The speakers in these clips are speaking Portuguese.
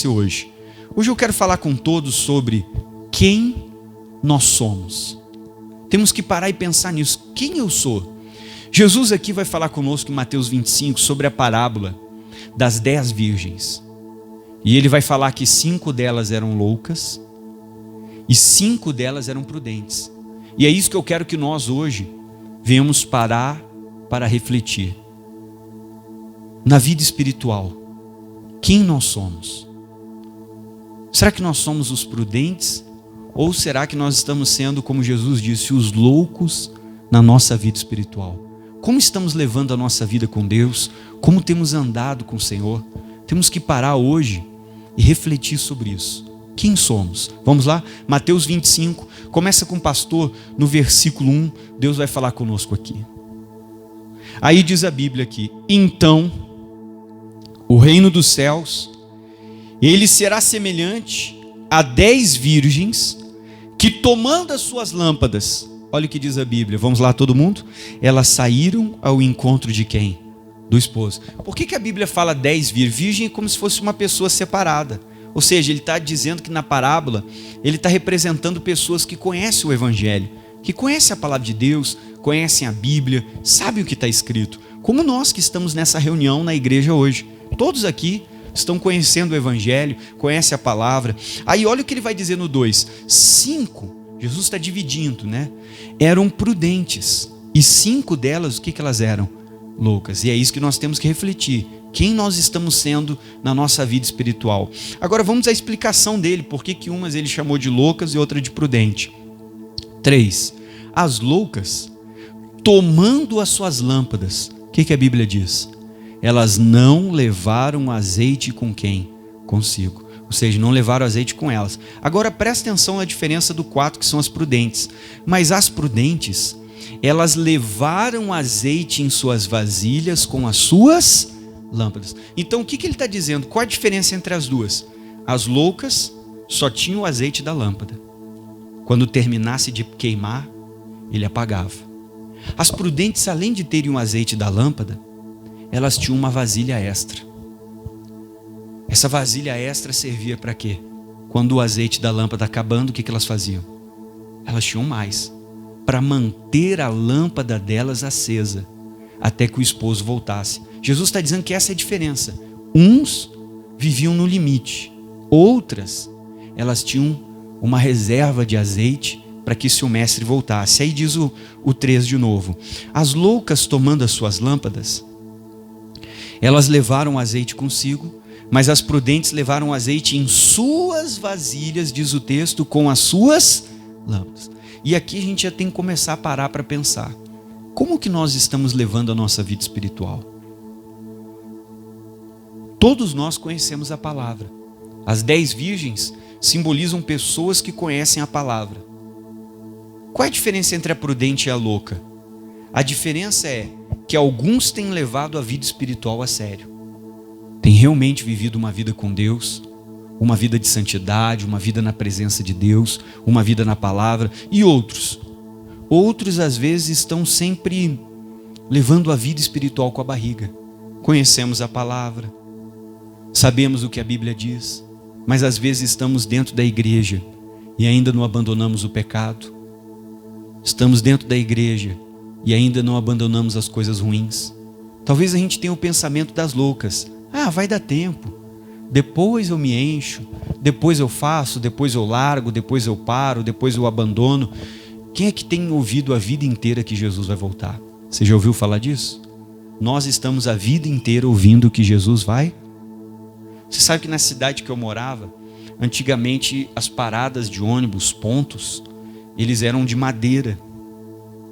você hoje. Hoje eu quero falar com todos sobre quem nós somos. Temos que parar e pensar nisso. Quem eu sou? Jesus aqui vai falar conosco em Mateus 25 sobre a parábola das 10 virgens. E ele vai falar que 5 delas eram loucas e 5 delas eram prudentes. E é isso que eu quero que nós hoje venhamos parar para refletir. Na vida espiritual, quem nós somos? Será que nós somos os prudentes? Ou será que nós estamos sendo, como Jesus disse, os loucos na nossa vida espiritual? Como estamos levando a nossa vida com Deus? Como temos andado com o Senhor? Temos que parar hoje e refletir sobre isso. Quem somos? Vamos lá? Mateus 25, começa com o pastor, no versículo 1, Deus vai falar conosco aqui. Aí diz a Bíblia aqui: então, o reino dos céus, ele será semelhante a 10 virgens que, tomando as suas lâmpadas, olha o que diz a Bíblia, vamos lá todo mundo? Elas saíram ao encontro de quem? Do esposo. Por que a Bíblia fala 10 virgens? Virgem é como se fosse uma pessoa separada. Ou seja, ele está dizendo que na parábola, ele está representando pessoas que conhecem o Evangelho, que conhecem a palavra de Deus, conhecem a Bíblia, sabem o que está escrito. Como nós que estamos nessa reunião na igreja hoje. Todos aqui estão conhecendo o Evangelho, conhecem a palavra. Aí olha o que ele vai dizer no 2. 5, Jesus está dividindo, né? Eram prudentes. E 5 delas, o que elas eram? Loucas. E é isso que nós temos que refletir. Quem nós estamos sendo na nossa vida espiritual. Agora vamos à explicação dele. Por que umas ele chamou de loucas e outra de prudente. 3. As loucas, tomando as suas lâmpadas. O que a Bíblia diz? Elas não levaram azeite com quem? Consigo. Ou seja, não levaram azeite com elas. Agora presta atenção na diferença do 4, que são as prudentes. Mas as prudentes, elas levaram azeite em suas vasilhas com as suas lâmpadas. Então o que ele está dizendo? Qual a diferença entre as duas? As loucas só tinham o azeite da lâmpada. Quando terminasse de queimar, ele apagava. As prudentes, além de terem o azeite da lâmpada, elas tinham uma vasilha extra. Essa vasilha extra servia para quê? Quando o azeite da lâmpada acabando, o que elas faziam? Elas tinham mais, para manter a lâmpada delas acesa, até que o esposo voltasse. Jesus está dizendo que essa é a diferença. Uns viviam no limite, outras, elas tinham uma reserva de azeite para que se o mestre voltasse. Aí diz o 3 de novo. As loucas, tomando as suas lâmpadas, elas levaram azeite consigo, mas as prudentes levaram azeite em suas vasilhas, diz o texto, com as suas lâmpadas. E aqui a gente já tem que começar a parar para pensar. Como que nós estamos levando a nossa vida espiritual? Todos nós conhecemos a palavra. As 10 virgens simbolizam pessoas que conhecem a palavra. Qual é a diferença entre a prudente e a louca? A diferença é que alguns têm levado a vida espiritual a sério. Têm realmente vivido uma vida com Deus, uma vida de santidade, uma vida na presença de Deus, uma vida na palavra. E outros às vezes estão sempre levando a vida espiritual com a barriga. Conhecemos a palavra, sabemos o que a Bíblia diz, mas às vezes estamos dentro da igreja e ainda não abandonamos o pecado. Estamos dentro da igreja e ainda não abandonamos as coisas ruins. Talvez a gente tenha o pensamento das loucas. Vai dar tempo. Depois eu me encho, depois eu faço, depois eu largo, depois eu paro, depois eu abandono. Quem é que tem ouvido a vida inteira que Jesus vai voltar? Você já ouviu falar disso? Nós estamos a vida inteira ouvindo que Jesus vai. Você sabe que na cidade que eu morava, antigamente as paradas de ônibus, pontos, eles eram de madeira.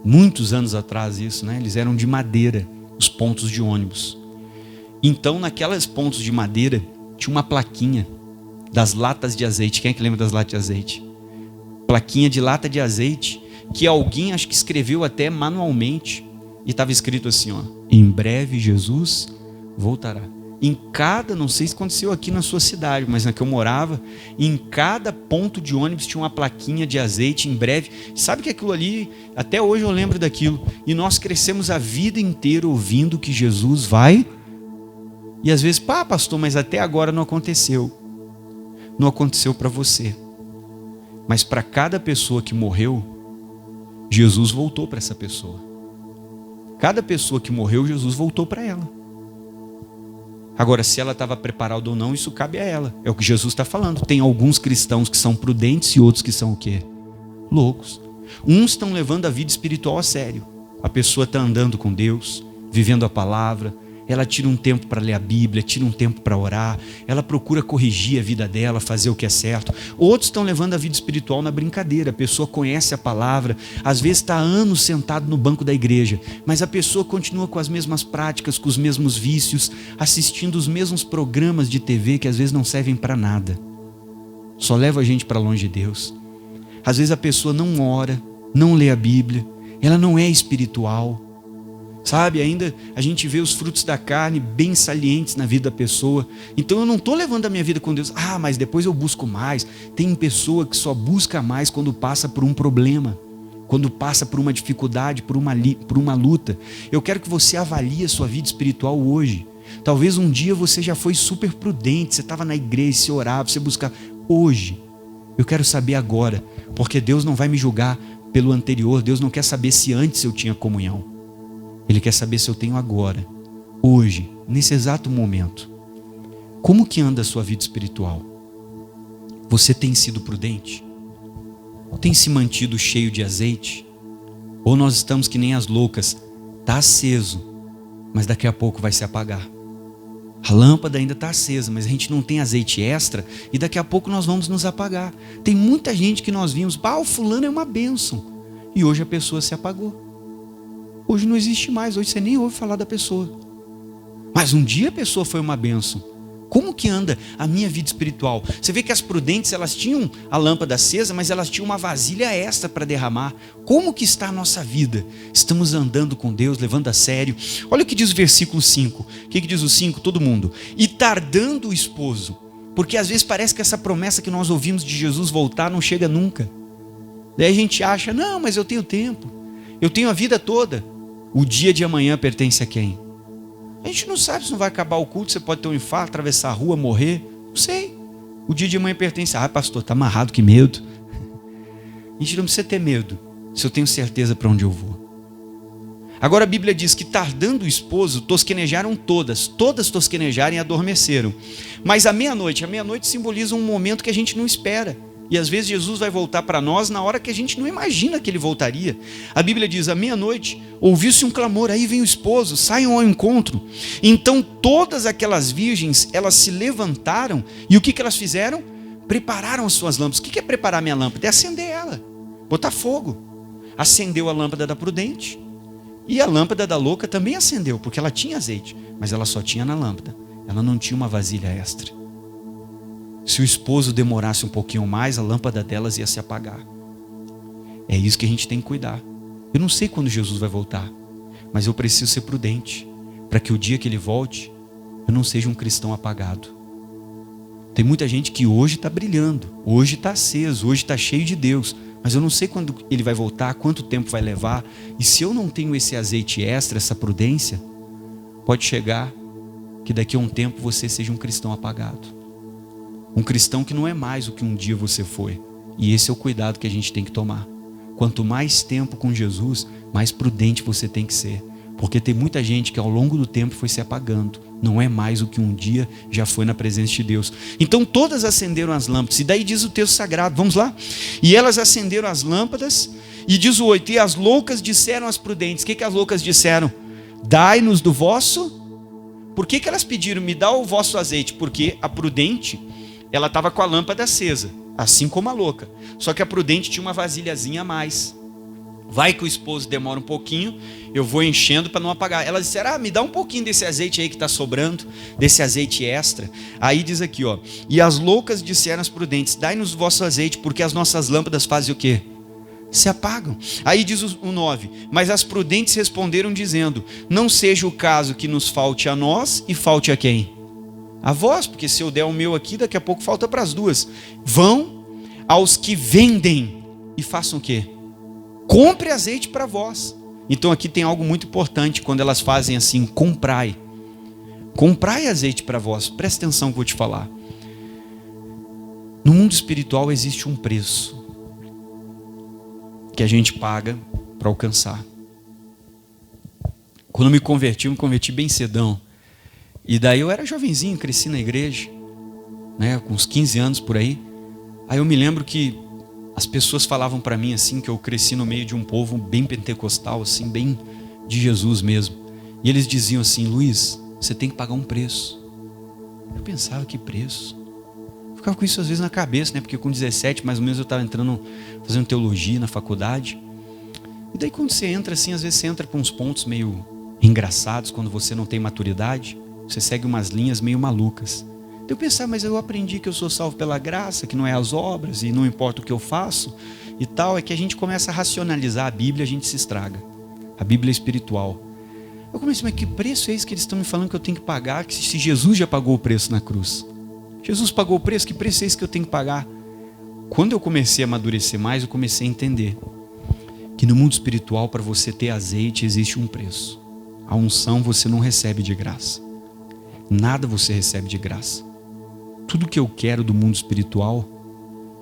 Muitos anos atrás isso, né? Eles eram de madeira, os pontos de ônibus. Então naquelas pontos de madeira tinha uma plaquinha das latas de azeite. Quem é que lembra das latas de azeite? Plaquinha de lata de azeite, que alguém acho que escreveu até manualmente, e estava escrito assim, em breve Jesus voltará. Em cada, não sei se aconteceu aqui na sua cidade, mas na que eu morava, em cada ponto de ônibus tinha uma plaquinha de azeite, em breve. Sabe que aquilo ali, até hoje eu lembro daquilo. E nós crescemos a vida inteira ouvindo que Jesus vai. E às vezes, pastor, mas até agora não aconteceu. não aconteceu para você. Mas para cada pessoa que morreu, Jesus voltou para essa pessoa. Cada pessoa que morreu, Jesus voltou para ela. Agora, se ela estava preparada ou não, isso cabe a ela. É o que Jesus está falando. Tem alguns cristãos que são prudentes e outros que são o quê? Loucos. Uns estão levando a vida espiritual a sério. A pessoa está andando com Deus, vivendo a palavra. Ela tira um tempo para ler a Bíblia, tira um tempo para orar. Ela procura corrigir a vida dela, fazer o que é certo. Outros estão levando a vida espiritual na brincadeira. A pessoa conhece a palavra, às vezes está há anos sentado no banco da igreja, mas a pessoa continua com as mesmas práticas, com os mesmos vícios, assistindo os mesmos programas de TV que às vezes não servem para nada. Só leva a gente para longe de Deus. Às vezes a pessoa não ora, não lê a Bíblia, ela não é espiritual. Sabe, ainda a gente vê os frutos da carne bem salientes na vida da pessoa. Então eu não estou levando a minha vida com Deus. Mas depois eu busco mais. Tem pessoa que só busca mais quando passa por um problema, quando passa por uma dificuldade, por uma luta. Eu quero que você avalie a sua vida espiritual hoje. Talvez um dia você já foi super prudente, você estava na igreja, você orava, você buscava. Hoje, eu quero saber agora, porque Deus não vai me julgar pelo anterior. Deus não quer saber se antes eu tinha comunhão. Ele quer saber se eu tenho agora, hoje, nesse exato momento. Como que anda a sua vida espiritual? Você tem sido prudente? Tem se mantido cheio de azeite? Ou nós estamos que nem as loucas, está aceso, mas daqui a pouco vai se apagar. A lâmpada ainda está acesa, mas a gente não tem azeite extra e daqui a pouco nós vamos nos apagar. Tem muita gente que nós vimos, o fulano é uma bênção, e hoje a pessoa se apagou. Hoje não existe mais, hoje você nem ouve falar da pessoa. Mas um dia a pessoa foi uma bênção. Como que anda a minha vida espiritual? Você vê que as prudentes, elas tinham a lâmpada acesa, mas elas tinham uma vasilha extra para derramar. Como que está a nossa vida? Estamos andando com Deus, levando a sério? Olha o que diz o versículo 5. O que diz o 5? Todo mundo. E tardando o esposo. Porque às vezes parece que essa promessa que nós ouvimos de Jesus voltar não chega nunca. Daí a gente acha, não, mas eu tenho tempo. Eu tenho a vida toda. O dia de amanhã pertence a quem? A gente não sabe se não vai acabar o culto, você pode ter um infarto, atravessar a rua, morrer. Não sei. O dia de amanhã pertence a... pastor, está amarrado, que medo. A gente não precisa ter medo, se eu tenho certeza para onde eu vou. Agora a Bíblia diz que tardando o esposo, tosquenejaram todas tosquenejaram e adormeceram. Mas a meia-noite simboliza um momento que a gente não espera. E às vezes Jesus vai voltar para nós na hora que a gente não imagina que ele voltaria. A Bíblia diz, à meia-noite, ouviu-se um clamor, aí vem o esposo, saiam ao encontro. Então todas aquelas virgens, elas se levantaram, e o que elas fizeram? Prepararam as suas lâmpadas. O que é preparar minha lâmpada? É acender ela, botar fogo. Acendeu a lâmpada da prudente, e a lâmpada da louca também acendeu, porque ela tinha azeite, mas ela só tinha na lâmpada, ela não tinha uma vasilha extra. Se o esposo demorasse um pouquinho mais, a lâmpada delas ia se apagar. É isso que a gente tem que cuidar. Eu não sei quando Jesus vai voltar, mas eu preciso ser prudente, para que o dia que ele volte, eu não seja um cristão apagado. Tem muita gente que hoje está brilhando, hoje está aceso, hoje está cheio de Deus, mas eu não sei quando ele vai voltar, quanto tempo vai levar, e se eu não tenho esse azeite extra, essa prudência, pode chegar que daqui a um tempo você seja um cristão apagado. Um cristão que não é mais o que um dia você foi. E esse é o cuidado que a gente tem que tomar. Quanto mais tempo com Jesus, mais prudente você tem que ser. Porque tem muita gente que ao longo do tempo foi se apagando. Não é mais o que um dia já foi na presença de Deus. Então todas acenderam as lâmpadas. E daí diz o texto sagrado, vamos lá? E elas acenderam as lâmpadas. E diz o 8, e as loucas disseram às prudentes. O que as loucas disseram? Dai-nos do vosso... Por que elas pediram, me dá o vosso azeite? Porque a prudente... ela estava com a lâmpada acesa, assim como a louca. Só que a prudente tinha uma vasilhazinha a mais. Vai que o esposo demora um pouquinho, eu vou enchendo para não apagar. Elas disseram, me dá um pouquinho desse azeite aí que está sobrando, desse azeite extra. Aí diz aqui, e as loucas disseram às prudentes, dai-nos o vosso azeite, porque as nossas lâmpadas fazem o quê? Se apagam. Aí diz o 9, mas as prudentes responderam dizendo, não seja o caso que nos falte a nós e falte a quem? A vós, porque se eu der o meu aqui, daqui a pouco falta para as duas. Vão aos que vendem e façam o quê? Compre azeite para vós. Então aqui tem algo muito importante, quando elas fazem assim, comprai azeite para vós. Presta atenção que eu vou te falar. No mundo espiritual existe um preço que a gente paga para alcançar. Quando eu me converti bem cedão. E daí eu era jovenzinho, cresci na igreja, né, com uns 15 anos por aí. Aí eu me lembro que as pessoas falavam para mim assim, que eu cresci no meio de um povo bem pentecostal, assim, bem de Jesus mesmo. E eles diziam assim: Luiz, você tem que pagar um preço. Eu pensava, que preço? Eu ficava com isso às vezes na cabeça, né? Porque com 17 mais ou menos eu estava entrando, fazendo teologia na faculdade. E daí quando você entra assim, às vezes você entra para uns pontos meio engraçados, quando você não tem maturidade. Você segue umas linhas meio malucas. Eu pensava, mas eu aprendi que eu sou salvo pela graça, que não é as obras, e não importa o que eu faço e tal. É que a gente começa a racionalizar a Bíblia, a gente se estraga. A Bíblia é espiritual. Eu comecei, mas que preço é esse que eles estão me falando que eu tenho que pagar? Que se Jesus já pagou o preço na cruz. Jesus pagou o preço, que preço é esse que eu tenho que pagar? Quando eu comecei a amadurecer mais, eu comecei a entender que no mundo espiritual, para você ter azeite, existe um preço. A unção você não recebe de graça. Nada você recebe de graça. Tudo que eu quero do mundo espiritual,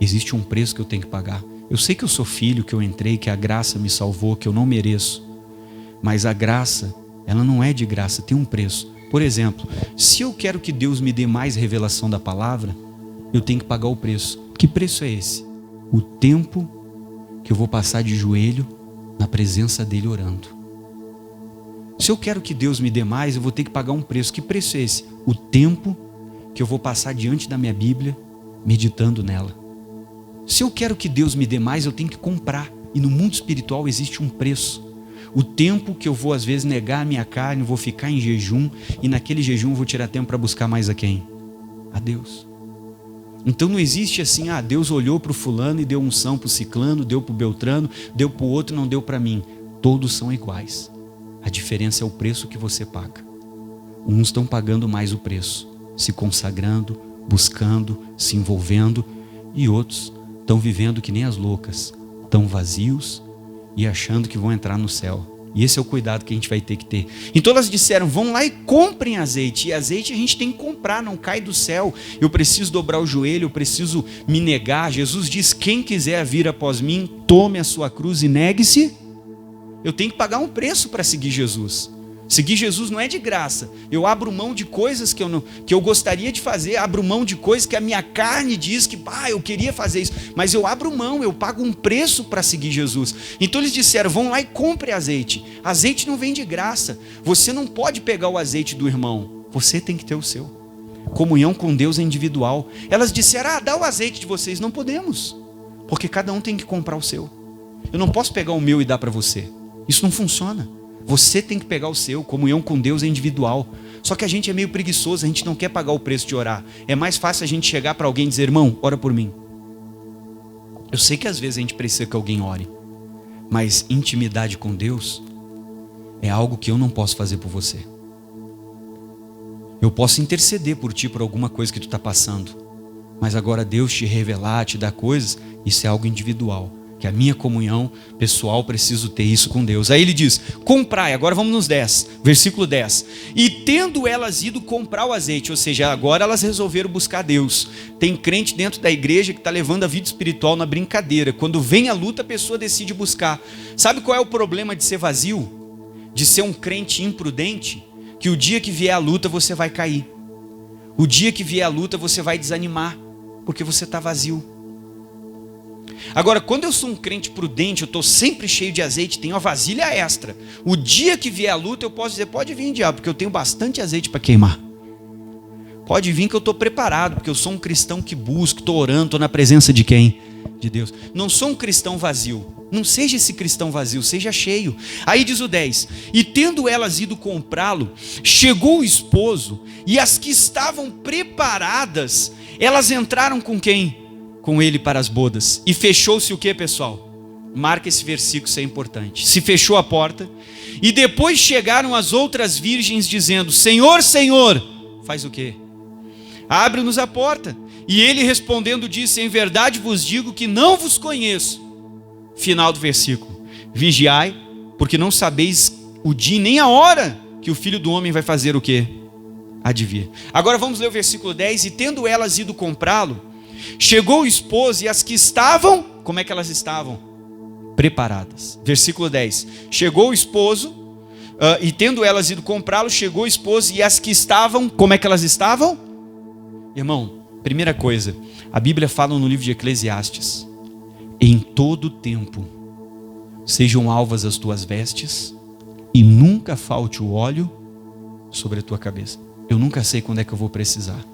existe um preço que eu tenho que pagar. Eu sei que eu sou filho, que eu entrei, que a graça me salvou, que eu não mereço. Mas a graça, ela não é de graça, tem um preço. Por exemplo, se eu quero que Deus me dê mais revelação da palavra, eu tenho que pagar o preço. Que preço é esse? O tempo que eu vou passar de joelho na presença dele orando. Se eu quero que Deus me dê mais, eu vou ter que pagar um preço. Que preço é esse? O tempo que eu vou passar diante da minha Bíblia, meditando nela. Se eu quero que Deus me dê mais, eu tenho que comprar. E no mundo espiritual existe um preço. O tempo que eu vou às vezes negar a minha carne, vou ficar em jejum, e naquele jejum eu vou tirar tempo para buscar mais a quem? A Deus. Então não existe assim, Deus olhou para o fulano e deu unção para o ciclano, deu para o beltrano, deu para o outro, não deu para mim. Todos são iguais. A diferença é o preço que você paga. Uns estão pagando mais o preço, se consagrando, buscando, se envolvendo, e outros estão vivendo que nem as loucas, estão vazios e achando que vão entrar no céu. E esse é o cuidado que a gente vai ter que ter. Então elas disseram, vão lá e comprem azeite. E azeite a gente tem que comprar, não cai do céu. Eu preciso dobrar o joelho, eu preciso me negar. Jesus diz, quem quiser vir após mim, tome a sua cruz e negue-se. Eu tenho que pagar um preço para seguir Jesus. Seguir Jesus não é de graça. Eu abro mão de coisas que eu gostaria de fazer, abro mão de coisas que a minha carne diz que eu queria fazer isso, mas eu abro mão, eu pago um preço para seguir Jesus. Então eles disseram, vão lá e compre azeite. Azeite não vem de graça. Você não pode pegar o azeite do irmão, você tem que ter o seu. Comunhão com Deus é individual. Elas disseram, dá o azeite de vocês. Não podemos, porque cada um tem que comprar o seu. Eu não posso pegar o meu e dar para você. Isso não funciona. Você tem que pegar o seu. Comunhão com Deus é individual. Só que a gente é meio preguiçoso, a gente não quer pagar o preço de orar. É mais fácil a gente chegar para alguém e dizer, irmão, ora por mim. Eu sei que às vezes a gente precisa que alguém ore, mas intimidade com Deus é algo que eu não posso fazer por você. Eu posso interceder por ti por alguma coisa que tu está passando, mas agora Deus te revelar, te dar coisas, isso é algo individual. Que a minha comunhão pessoal preciso ter isso com Deus. Aí ele diz, comprai, agora vamos nos 10, versículo 10. E tendo elas ido comprar o azeite, ou seja, agora elas resolveram buscar Deus. Tem crente dentro da igreja que está levando a vida espiritual na brincadeira. Quando vem a luta, a pessoa decide buscar. Sabe qual é o problema de ser vazio? De ser um crente imprudente? Que o dia que vier a luta você vai cair. O dia que vier a luta você vai desanimar, porque você está vazio. Agora, quando eu sou um crente prudente, eu estou sempre cheio de azeite, tenho uma vasilha extra. O dia que vier a luta, eu posso dizer, pode vir, diabo, porque eu tenho bastante azeite para queimar. Pode vir que eu estou preparado, porque eu sou um cristão que busco, estou orando, estou na presença de quem? De Deus. Não sou um cristão vazio. Não seja esse cristão vazio, seja cheio. Aí diz o 10, e tendo elas ido comprá-lo, chegou o esposo, e as que estavam preparadas, elas entraram com quem? Com ele para as bodas. E fechou-se o que, pessoal? Marca esse versículo, isso é importante. Se fechou a porta. E depois chegaram as outras virgens dizendo, Senhor, Senhor, faz o quê? Abre-nos a porta. E ele respondendo disse, em verdade vos digo que não vos conheço. Final do versículo. Vigiai, porque não sabeis o dia nem a hora que o Filho do Homem vai fazer o quê? Há de vir. Agora vamos ler o versículo 10. E tendo elas ido comprá-lo, Chegou o esposo e as que estavam, como é que elas estavam? Preparadas. Versículo 10. Chegou o esposo, e tendo elas ido comprá-lo, chegou o esposo e as que estavam, como é que elas estavam? Irmão, primeira coisa, a Bíblia fala no livro de Eclesiastes: em todo tempo sejam alvas as tuas vestes e nunca falte o óleo sobre a tua cabeça. Eu nunca sei quando é que eu vou precisar.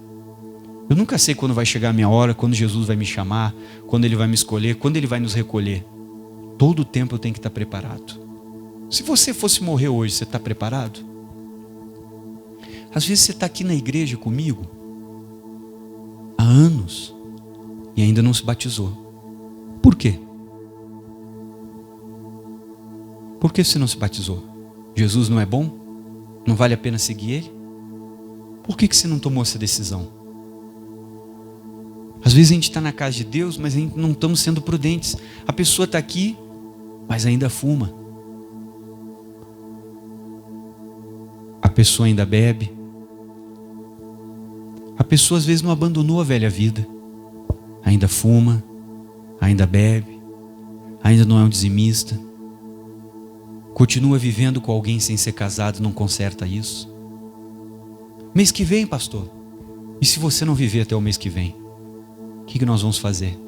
Eu nunca sei quando vai chegar a minha hora, quando Jesus vai me chamar, quando Ele vai me escolher, quando Ele vai nos recolher. Todo tempo eu tenho que estar preparado. Se você fosse morrer hoje, você está preparado? Às vezes você está aqui na igreja comigo há anos e ainda não se batizou. Por quê? Por que você não se batizou? Jesus não é bom? Não vale a pena seguir Ele? Por que você não tomou essa decisão? Às vezes a gente está na casa de Deus, mas a gente não estamos sendo prudentes. A pessoa está aqui, mas ainda fuma. A pessoa ainda bebe. A pessoa às vezes não abandonou a velha vida. Ainda fuma, ainda bebe, ainda não é um dizimista. Continua vivendo com alguém sem ser casado, não conserta isso. Mês que vem, pastor. E se você não viver até o mês que vem? O que nós vamos fazer?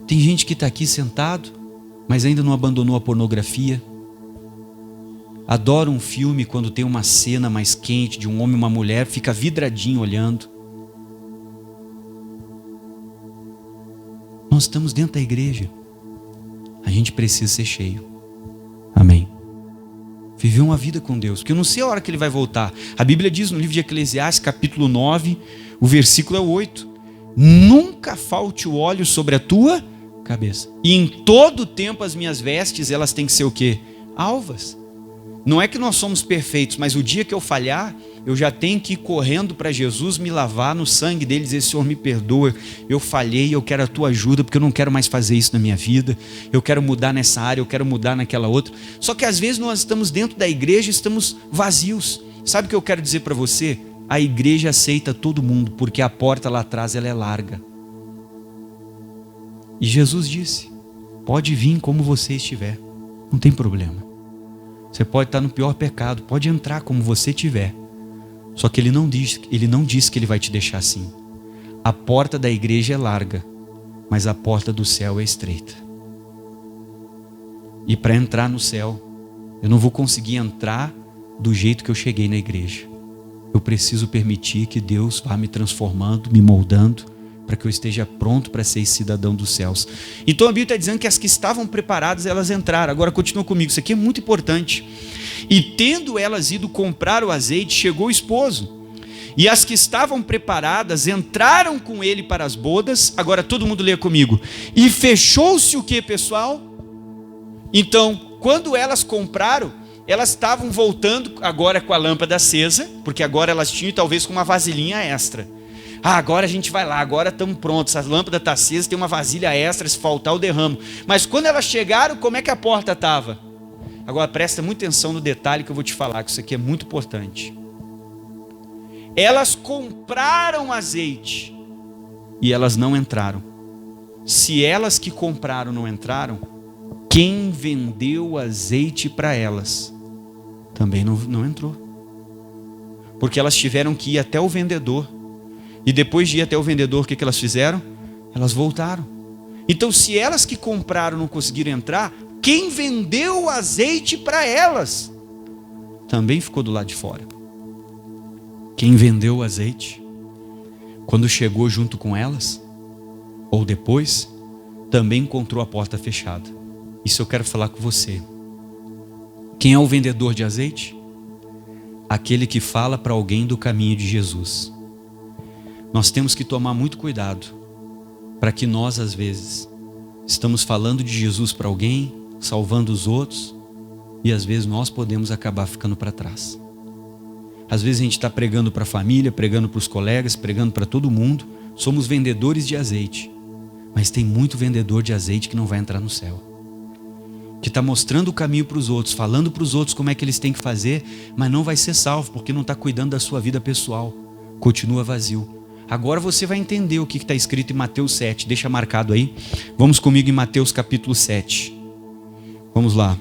Tem gente que está aqui sentado, mas ainda não abandonou a pornografia. Adora um filme quando tem uma cena mais quente de um homem e uma mulher, fica vidradinho olhando. Nós estamos dentro da igreja. A gente precisa ser cheio. Amém. Viver uma vida com Deus, porque eu não sei a hora que Ele vai voltar. A Bíblia diz no livro de Eclesiastes, capítulo 9, o versículo é 8. Nunca falte o óleo sobre a tua cabeça. E em todo tempo as minhas vestes, elas têm que ser o quê? Alvas. Não é que nós somos perfeitos, mas o dia que eu falhar, eu já tenho que ir correndo para Jesus, me lavar no sangue dele, dizer: Senhor, me perdoa, eu falhei, eu quero a tua ajuda, porque eu não quero mais fazer isso na minha vida, eu quero mudar nessa área, eu quero mudar naquela outra. Só que às vezes nós estamos dentro da igreja e estamos vazios. Sabe o que eu quero dizer para você? A igreja aceita todo mundo, porque a porta lá atrás ela é larga. E Jesus disse: pode vir como você estiver, não tem problema. Você pode estar no pior pecado, pode entrar como você estiver. Só que Ele não diz que Ele vai te deixar assim. A porta da igreja é larga, mas a porta do céu é estreita. E para entrar no céu, eu não vou conseguir entrar do jeito que eu cheguei na igreja. Eu preciso permitir que Deus vá me transformando, me moldando, para que eu esteja pronto para ser cidadão dos céus. Então a Bíblia está dizendo que as que estavam preparadas, elas entraram. Agora continua comigo, isso aqui é muito importante. E tendo elas ido comprar o azeite, chegou o esposo. E as que estavam preparadas entraram com ele para as bodas. Agora todo mundo lê comigo. E fechou-se o que, pessoal? Então, quando elas compraram, elas estavam voltando agora com a lâmpada acesa, porque agora elas tinham talvez com uma vasilhinha extra. Agora a gente vai lá, agora estamos prontos, a lâmpada está acesa, tem uma vasilha extra, se faltar eu derramo. Mas quando elas chegaram, como é que a porta estava? Agora presta muita atenção no detalhe que eu vou te falar, que isso aqui é muito importante. Elas compraram azeite e elas não entraram. Se elas que compraram não entraram, quem vendeu azeite para elas também não entrou. Porque elas tiveram que ir até o vendedor. E depois de ir até o vendedor, o que elas fizeram? Elas voltaram. Então, se elas que compraram não conseguiram entrar, quem vendeu o azeite para elas também ficou do lado de fora. Quem vendeu o azeite, quando chegou junto com elas, ou depois, também encontrou a porta fechada. Isso eu quero falar com você. Quem é o vendedor de azeite? Aquele que fala para alguém do caminho de Jesus. Nós temos que tomar muito cuidado, para que nós às vezes estamos falando de Jesus para alguém, salvando os outros, e às vezes nós podemos acabar ficando para trás. Às vezes a gente está pregando para a família, pregando para os colegas, pregando para todo mundo, somos vendedores de azeite, mas tem muito vendedor de azeite que não vai entrar no céu, que está mostrando o caminho para os outros, falando para os outros como é que eles têm que fazer, mas não vai ser salvo, porque não está cuidando da sua vida pessoal, continua vazio. Agora você vai entender o que está escrito em Mateus 7. Deixa marcado aí. Vamos comigo em Mateus capítulo 7. Vamos lá.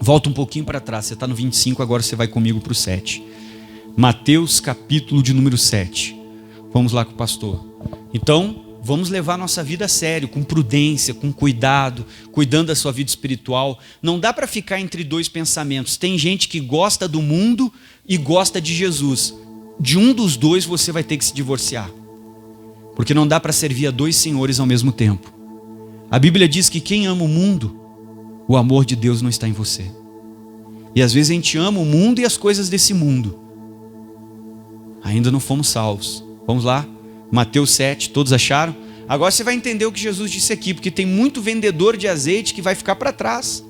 Volta um pouquinho para trás. Você está no 25, agora você vai comigo para o 7. Mateus capítulo de número 7. Vamos lá com o pastor. Então, vamos levar nossa vida a sério, com prudência, com cuidado, cuidando da sua vida espiritual. Não dá para ficar entre dois pensamentos. Tem gente que gosta do mundo e gosta de Jesus. De um dos dois você vai ter que se divorciar. Porque não dá para servir a dois senhores ao mesmo tempo. A Bíblia diz que quem ama o mundo, o amor de Deus não está em você. E às vezes a gente ama o mundo e as coisas desse mundo. Ainda não fomos salvos. Vamos lá? Mateus 7, todos acharam? Agora você vai entender o que Jesus disse aqui, porque tem muito vendedor de azeite que vai ficar para trás.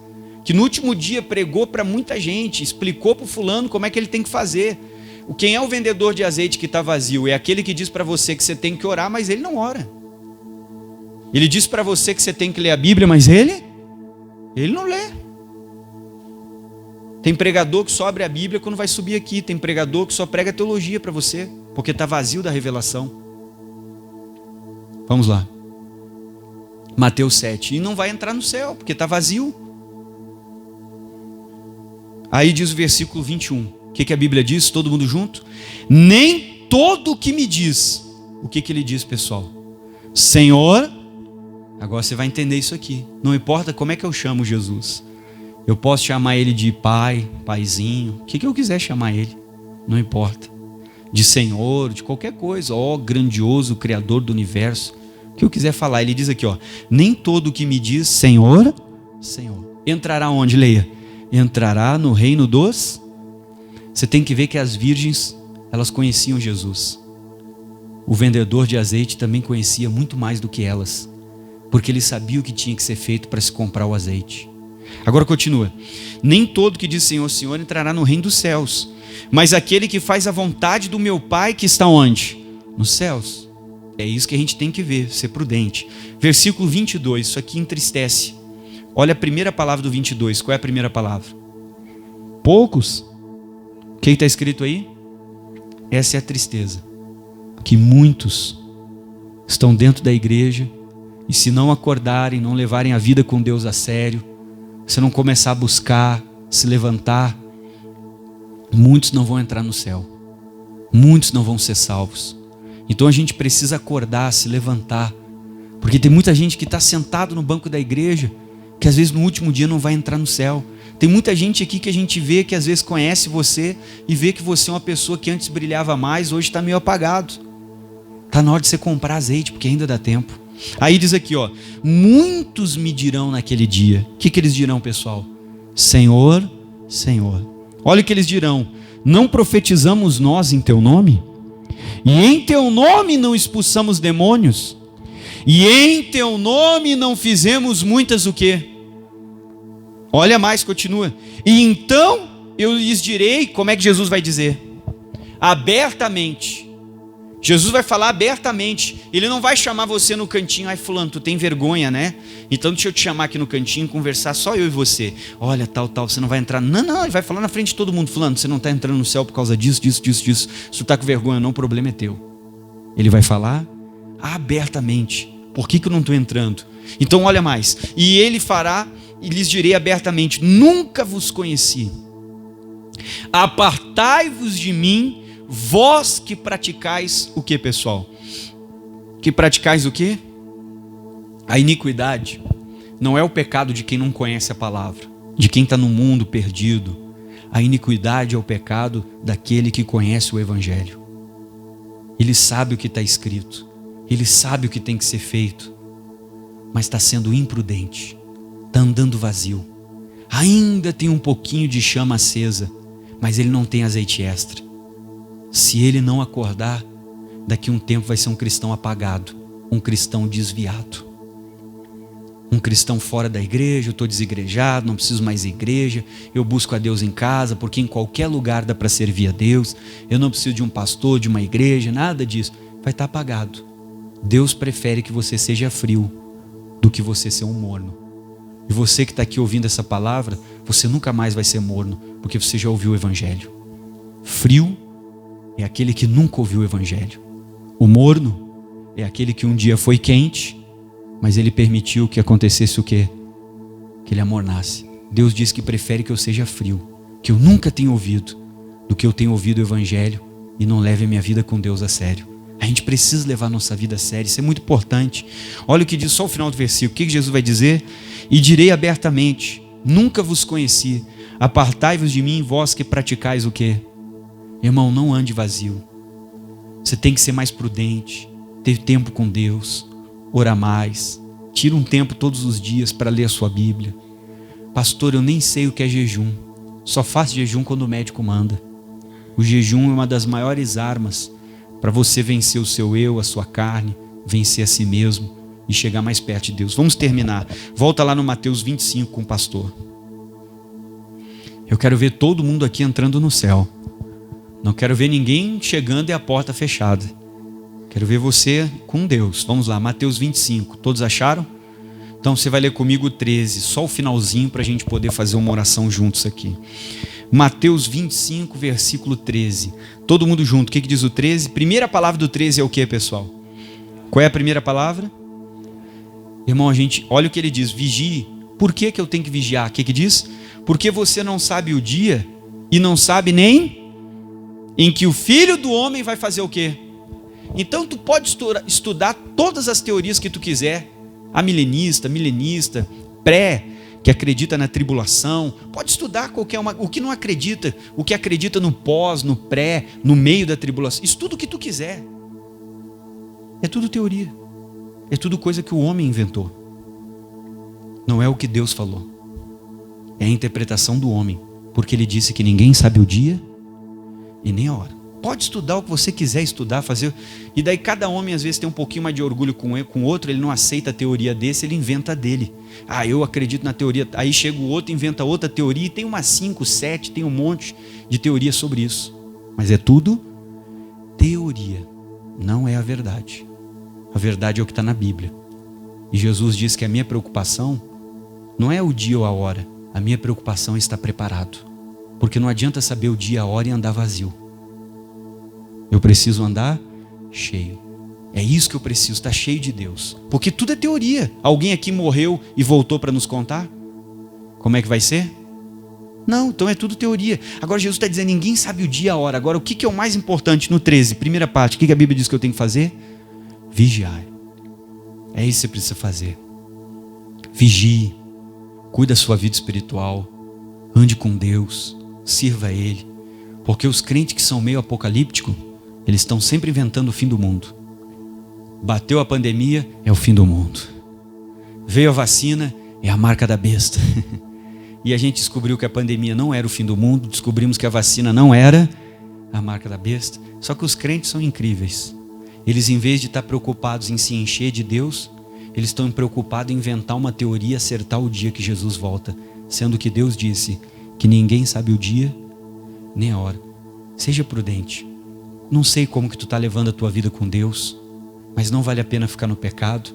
Que no último dia pregou para muita gente, explicou para o fulano como é que ele tem que fazer. Quem é o vendedor de azeite que está vazio? É aquele que diz para você que você tem que orar, mas ele não ora. Ele diz para você que você tem que ler a Bíblia, mas ele não lê. Tem pregador que só abre a Bíblia quando vai subir aqui. Tem pregador que só prega teologia para você, porque está vazio da revelação. Vamos lá. Mateus 7. E não vai entrar no céu, porque está vazio. Aí diz o versículo 21. O que a Bíblia diz? Todo mundo junto? Nem todo o que me diz. O que ele diz, pessoal? Senhor, agora você vai entender isso aqui. Não importa como é que eu chamo Jesus. Eu posso chamar ele de pai, paizinho, o que eu quiser chamar ele. Não importa. De Senhor, de qualquer coisa. Ó, grandioso Criador do universo. O que eu quiser falar. Ele diz aqui, ó. Nem todo o que me diz Senhor, Senhor. Entrará onde? Leia. Entrará no reino dos... Você tem que ver que as virgens, elas conheciam Jesus. O vendedor de azeite também conhecia muito mais do que elas. Porque ele sabia o que tinha que ser feito para se comprar o azeite. Agora continua. Nem todo que diz Senhor, Senhor entrará no reino dos céus, mas aquele que faz a vontade do meu Pai que está onde? Nos céus. É isso que a gente tem que ver, ser prudente. Versículo 22, isso aqui entristece. Olha a primeira palavra do 22, qual é a primeira palavra? Poucos. O que está escrito aí? Essa é a tristeza. Que muitos estão dentro da igreja e se não acordarem, não levarem a vida com Deus a sério, se não começar a buscar, se levantar, muitos não vão entrar no céu. Muitos não vão ser salvos. Então a gente precisa acordar, se levantar. Porque tem muita gente que está sentado no banco da igreja, que às vezes no último dia não vai entrar no céu. Tem muita gente aqui que a gente vê, que às vezes conhece você e vê que você é uma pessoa que antes brilhava mais, hoje está meio apagado. Está na hora de você comprar azeite, porque ainda dá tempo. Aí diz aqui, ó, muitos me dirão naquele dia. O que eles dirão, pessoal? Senhor, Senhor. Olha o que eles dirão. Não profetizamos nós em teu nome? E em teu nome não expulsamos demônios? E em teu nome não fizemos muitas o quê? Olha mais, continua. E então eu lhes direi, como é que Jesus vai dizer? Abertamente. Jesus vai falar abertamente. Ele não vai chamar você no cantinho. Ai, fulano, tu tem vergonha, né? Então deixa eu te chamar aqui no cantinho, conversar só eu e você. Olha, tal, você não vai entrar. Não, ele vai falar na frente de todo mundo. Fulano, você não está entrando no céu por causa disso. Se tu está com vergonha não, o problema é teu. Ele vai falar abertamente. Por que eu não estou entrando? Então olha mais. E ele fará, e lhes direi abertamente, nunca vos conheci. Apartai-vos de mim, vós que praticais o que, pessoal? Que praticais o que? A iniquidade. Não é o pecado de quem não conhece a palavra, de quem está no mundo perdido. A iniquidade é o pecado daquele que conhece o Evangelho. Ele sabe o que está escrito, ele sabe o que tem que ser feito, mas está sendo imprudente, está andando vazio. Ainda tem um pouquinho de chama acesa, mas ele não tem azeite extra. Se ele não acordar, daqui a um tempo vai ser um cristão apagado, um cristão desviado, um cristão fora da igreja. Eu estou desigrejado, não preciso mais ir à igreja, eu busco a Deus em casa, porque em qualquer lugar dá para servir a Deus, eu não preciso de um pastor, de uma igreja, nada disso. Vai estar apagado. Deus prefere que você seja frio do que você ser um morno. E você que está aqui ouvindo essa palavra, você nunca mais vai ser morno, porque você já ouviu o Evangelho. Frio é aquele que nunca ouviu o Evangelho. O morno é aquele que um dia foi quente, mas ele permitiu que acontecesse o quê? Que ele amornasse. Deus diz que prefere que eu seja frio, que eu nunca tenha ouvido, do que eu tenha ouvido o evangelho e não leve a minha vida com Deus a sério. A gente precisa levar a nossa vida a sério, isso é muito importante. Olha o que diz só o final do versículo. O que Jesus vai dizer? E direi abertamente: nunca vos conheci, apartai-vos de mim, vós que praticais o quê? Irmão, não ande vazio. Você tem que ser mais prudente, ter tempo com Deus, orar mais, tira um tempo todos os dias para ler a sua Bíblia. Pastor, eu nem sei o que é jejum, só faço jejum quando o médico manda. O jejum é uma das maiores armas para você vencer o seu eu, a sua carne, vencer a si mesmo e chegar mais perto de Deus. Vamos terminar. Volta lá no Mateus 25 com o pastor. Eu quero ver todo mundo aqui entrando no céu. Não quero ver ninguém chegando e a porta fechada. Quero ver você com Deus. Vamos lá, Mateus 25. Todos acharam? Então você vai ler comigo o 13, só o finalzinho para a gente poder fazer uma oração juntos aqui. Mateus 25, versículo 13. Todo mundo junto. O que diz o 13? Primeira palavra do 13 é o que, pessoal? Qual é a primeira palavra? Irmão, olha o que ele diz: vigie. Por que eu tenho que vigiar? O que diz? Porque você não sabe o dia e não sabe nem em que o Filho do Homem vai fazer o quê? Então tu pode estudar todas as teorias que tu quiser, a milenista, pré, que acredita na tribulação, pode estudar qualquer uma, o que não acredita, o que acredita no pós, no pré, no meio da tribulação, estuda o que tu quiser. É tudo teoria, é tudo coisa que o homem inventou. Não é o que Deus falou, é a interpretação do homem, porque ele disse que ninguém sabe o dia e nem a hora. Pode estudar o que você quiser estudar, fazer. E daí cada homem às vezes tem um pouquinho mais de orgulho com o outro, ele não aceita a teoria desse, ele inventa a dele. Ah, eu acredito na teoria. Aí chega o outro, inventa outra teoria, e tem umas 5, 7, tem um monte de teoria sobre isso. Mas é tudo teoria, não é a verdade. A verdade é o que está na Bíblia. E Jesus diz que a minha preocupação não é o dia ou a hora, a minha preocupação é estar preparado. Porque não adianta saber o dia, a hora e andar vazio. Eu preciso andar cheio. É isso que eu preciso, estar cheio de Deus. Porque tudo é teoria. Alguém aqui morreu e voltou para nos contar? Como é que vai ser? Não, então é tudo teoria. Agora Jesus está dizendo, ninguém sabe o dia e a hora. Agora o que é o mais importante no 13? Primeira parte, o que a Bíblia diz que eu tenho que fazer? Vigiar. É isso que você precisa fazer. Vigie. Cuide da sua vida espiritual. Ande com Deus. Sirva a Ele. Porque os crentes que são meio apocalípticos, eles estão sempre inventando o fim do mundo. Bateu a pandemia, é o fim do mundo. Veio a vacina, é a marca da besta. E a gente descobriu que a pandemia não era o fim do mundo, descobrimos que a vacina não era a marca da besta. Só que os crentes são incríveis. Eles, em vez de estar preocupados em se encher de Deus, eles estão preocupados em inventar uma teoria e acertar o dia que Jesus volta. Sendo que Deus disse que ninguém sabe o dia nem a hora. Seja prudente. Não sei como que tu está levando a tua vida com Deus, mas não vale a pena ficar no pecado,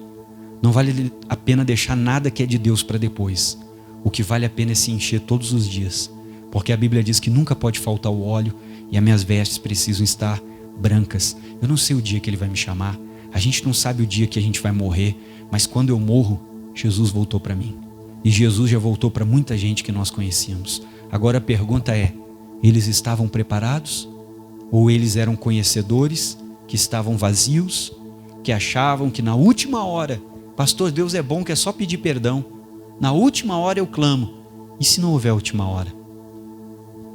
não vale a pena deixar nada que é de Deus para depois. O que vale a pena é se encher todos os dias, porque a Bíblia diz que nunca pode faltar o óleo e as minhas vestes precisam estar brancas. Eu não sei o dia que Ele vai me chamar, a gente não sabe o dia que a gente vai morrer, mas quando eu morro, Jesus voltou para mim. E Jesus já voltou para muita gente que nós conhecíamos. Agora a pergunta é, eles estavam preparados? Ou eles eram conhecedores, que estavam vazios, que achavam que na última hora, pastor, Deus é bom que é só pedir perdão. Na última hora eu clamo. E se não houver última hora?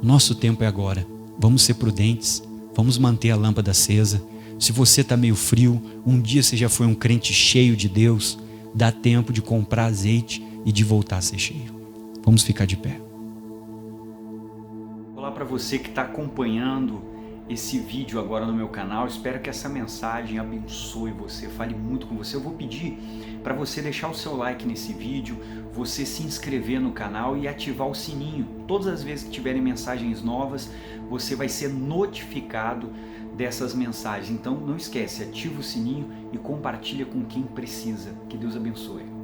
Nosso tempo é agora. Vamos ser prudentes, vamos manter a lâmpada acesa. Se você está meio frio, um dia você já foi um crente cheio de Deus, dá tempo de comprar azeite e de voltar a ser cheio. Vamos ficar de pé. Olá para você que está acompanhando esse vídeo agora no meu canal. Espero que essa mensagem abençoe você, fale muito com você. Eu vou pedir para você deixar o seu like nesse vídeo, você se inscrever no canal e ativar o sininho. Todas as vezes que tiverem mensagens novas, você vai ser notificado dessas mensagens. Então não esquece, ativa o sininho e compartilha com quem precisa. Que Deus abençoe.